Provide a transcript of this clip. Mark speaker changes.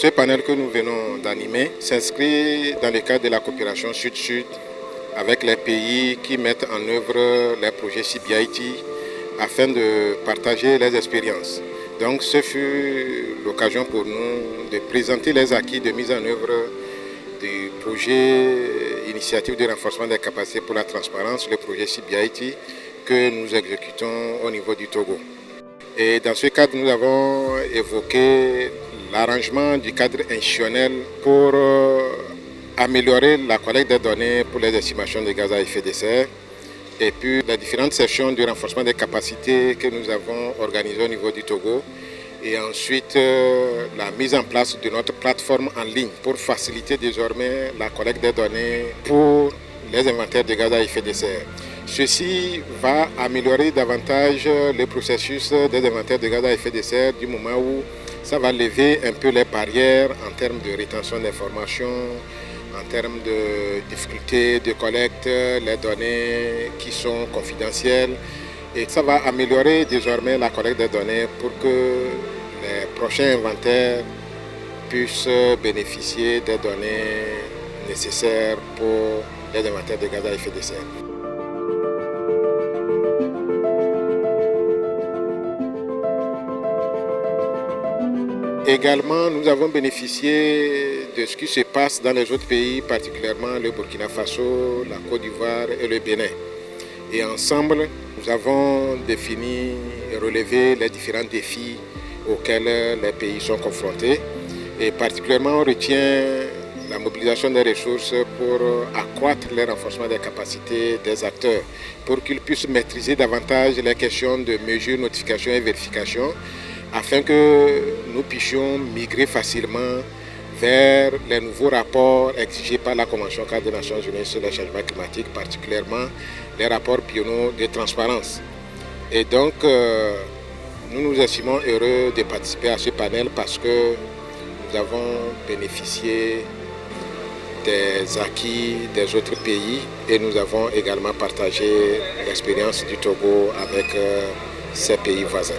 Speaker 1: Ce panel que nous venons d'animer s'inscrit dans le cadre de la coopération Sud-Sud avec les pays qui mettent en œuvre les projets CBIT afin de partager les expériences. Donc ce fut l'occasion pour nous de présenter les acquis de mise en œuvre du projet initiative de renforcement des capacités pour la transparence, le projet CBIT que nous exécutons au niveau du Togo. Et dans ce cadre, nous avons évoqué l'arrangement du cadre institutionnel pour améliorer la collecte des données pour les estimations de gaz à effet de serre et puis les différentes sessions de renforcement des capacités que nous avons organisées au niveau du Togo et ensuite la mise en place de notre plateforme en ligne pour faciliter désormais la collecte des données pour les inventaires de gaz à effet de serre. Ceci va améliorer davantage le processus des inventaires de gaz à effet de serre du moment où ça va lever un peu les barrières en termes de rétention d'informations, en termes de difficultés de collecte, les données qui sont confidentielles. Et ça va améliorer désormais la collecte des données pour que les prochains inventaires puissent bénéficier des données nécessaires pour les inventaires de gaz à effet de serre. Également, nous avons bénéficié de ce qui se passe dans les autres pays, particulièrement le Burkina Faso, la Côte d'Ivoire et le Bénin. Et ensemble, nous avons défini et relevé les différents défis auxquels les pays sont confrontés. Et particulièrement, on retient la mobilisation des ressources pour accroître le renforcement des capacités des acteurs, pour qu'ils puissent maîtriser davantage les questions de mesures, notification et vérification, afin que nous puissions migrer facilement vers les nouveaux rapports exigés par la Convention cadre des Nations Unies sur le changement climatique, particulièrement les rapports biennaux de transparence. Et donc, nous nous estimons heureux de participer à ce panel parce que nous avons bénéficié des acquis des autres pays et nous avons également partagé l'expérience du Togo avec ces pays voisins.